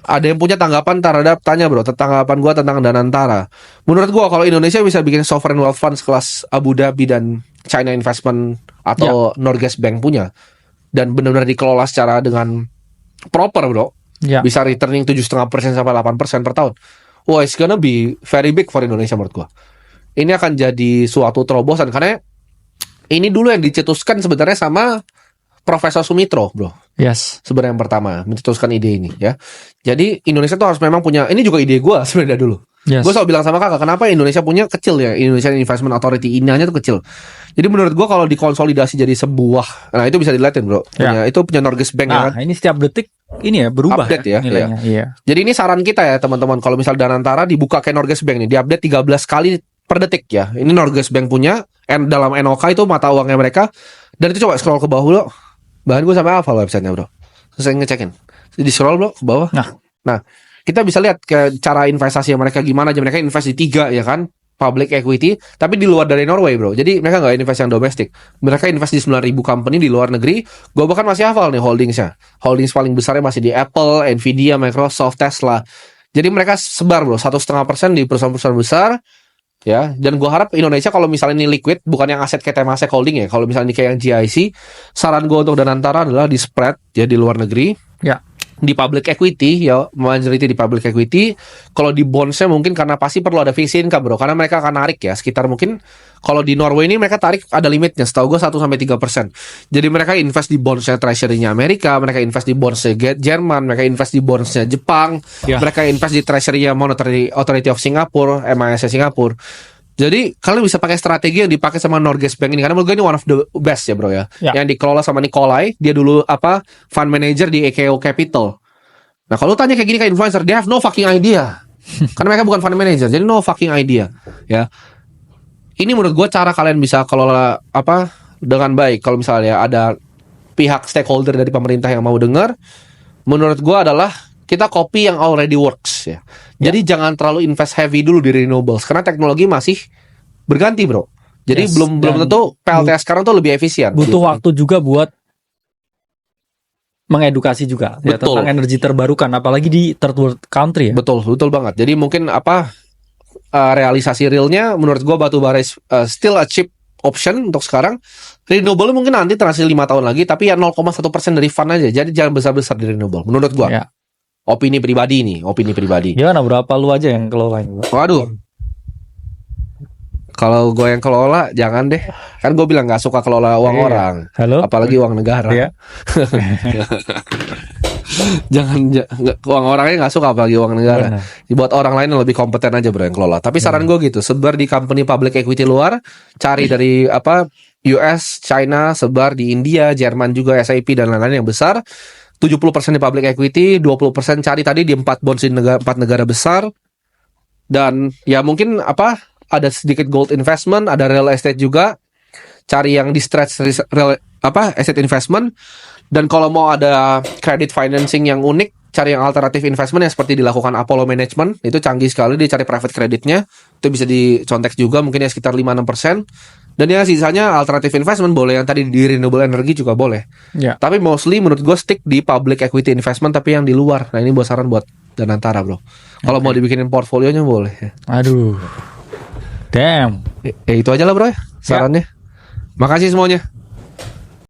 ada yang punya tanggapan terhadap tanggapan gue tentang Danantara. Menurut gue kalau Indonesia bisa bikin sovereign wealth fund kelas Abu Dhabi dan China Investment atau Norges Bank punya, dan benar-benar dikelola secara dengan proper bro, bisa returning 7,5% sampai 8% per tahun. Wah, it's gonna be very big for Indonesia menurut gue. Ini akan jadi suatu terobosan karena ini dulu yang dicetuskan sebenarnya sama Profesor Sumitro, bro. Yes. Sebenarnya yang pertama mencetuskan ide ini, ya. Jadi Indonesia tuh harus memang punya. Ini juga ide gue sebenarnya dulu. Yes. Gue selalu bilang sama kakak, kenapa Indonesia punya kecil ya? Indonesia Investment Authority INA-nya tuh kecil. Jadi menurut gue kalau dikonsolidasi jadi sebuah, nah itu bisa dilihatin, bro. Itu punya Norges Bank. Nah, ya kan? ini setiap detik ini ya berubah update ya nilainya. Iya. Jadi ini saran kita ya teman-teman. Kalau misal Danantara dibuka kayak Norges Bank nih, diupdate 13 kali per detik ya. Ini Norges Bank punya, dalam NOK itu mata uangnya mereka. Dan itu coba scroll ke bawah dulu. Bahkan gue sampai hafal websitenya bro. Terus saya ngecekin. Di scroll bro ke bawah. Nah, kita bisa lihat ke cara investasi mereka gimana aja. Mereka invest di 3 ya kan, public equity, tapi di luar dari Norway bro. Jadi mereka nggak invest yang domestik. Mereka invest di 9.000 company di luar negeri. Gue bahkan masih hafal nih holdingsnya. Holdings paling besarnya masih di Apple, Nvidia, Microsoft, Tesla. Jadi mereka sebar bro 1,5% di perusahaan-perusahaan besar. Ya, dan gue harap Indonesia kalau misalnya ini liquid, bukan yang aset kayak Temasek Holding ya. Kalau misalnya ini kayak yang GIC, saran gue untuk Danantara adalah di spread ya di luar negeri. Ya. Di public equity ya, majority di public equity. Kalau di bondsnya mungkin karena pasti perlu ada fixed income bro, karena mereka akan narik ya sekitar mungkin kalau di Norway ini mereka tarik ada limitnya, setahu gue 1-3%. Jadi mereka invest di bondsnya treasury-nya Amerika, mereka invest di bondsnya Jerman, mereka invest di bondsnya Jepang, mereka invest di treasury-nya Monetary Authority of Singapore, MIS Singapura. Jadi kalian bisa pakai strategi yang dipakai sama Norges Bank ini, karena menurut gue ini one of the best ya bro ya. Yang dikelola sama Nikolai, dia dulu fund manager di EKO Capital. Nah kalau tanya kayak gini kayak influencer, they have no fucking idea. Karena mereka bukan fund manager, jadi no fucking idea. Ya, ini menurut gue cara kalian bisa kelola dengan baik. Kalau misalnya ada pihak stakeholder dari pemerintah yang mau dengar, menurut gue adalah kita copy yang already works ya. Jadi jangan terlalu invest heavy dulu di renewables karena teknologi masih berganti bro. Jadi belum tentu PLTS sekarang tuh lebih efisien. Butuh waktu juga buat mengedukasi juga ya, tentang energi terbarukan, apalagi di third world country ya. Betul banget. Jadi mungkin realisasi realnya menurut gua batu bara still a cheap option untuk sekarang. Renewable mungkin nanti transisi 5 tahun lagi, tapi ya 0,1% dari fund aja. Jadi jangan besar-besar di renewable menurut gua. Ya. Opini pribadi. Gimana berapa lu aja yang kelolain? Waduh. Kalau gue yang kelola, jangan deh. Kan gue bilang gak suka kelola uang orang. Halo? Apalagi uang negara. Iya. Jangan uang orangnya gak suka, apalagi uang negara. Buat orang lain yang lebih kompeten aja bro yang kelola. Tapi saran gue gitu, sebar di company public equity luar. Cari dari US, China, sebar di India, Jerman juga, SIP dan lain-lain yang besar. 70% di public equity, 20% cari tadi di 4 bonds di 4 negara besar. Dan ya mungkin ada sedikit gold investment, ada real estate juga. Cari yang di stretch asset investment. Dan kalau mau ada credit financing yang unik, cari yang alternatif investment yang seperti dilakukan Apollo Management. Itu canggih sekali, dia cari private creditnya. Itu bisa dicontek juga, mungkin ya sekitar 5-6%. Dan yang sisanya alternatif investment boleh, yang tadi di renewable energy juga boleh. Ya. Tapi mostly menurut gue stick di public equity investment, tapi yang di luar. Nah ini buat saran buat Danantara bro. Kalau mau dibikinin portfolionya boleh. Aduh. Damn. Itu aja lah bro ya sarannya. Makasih semuanya.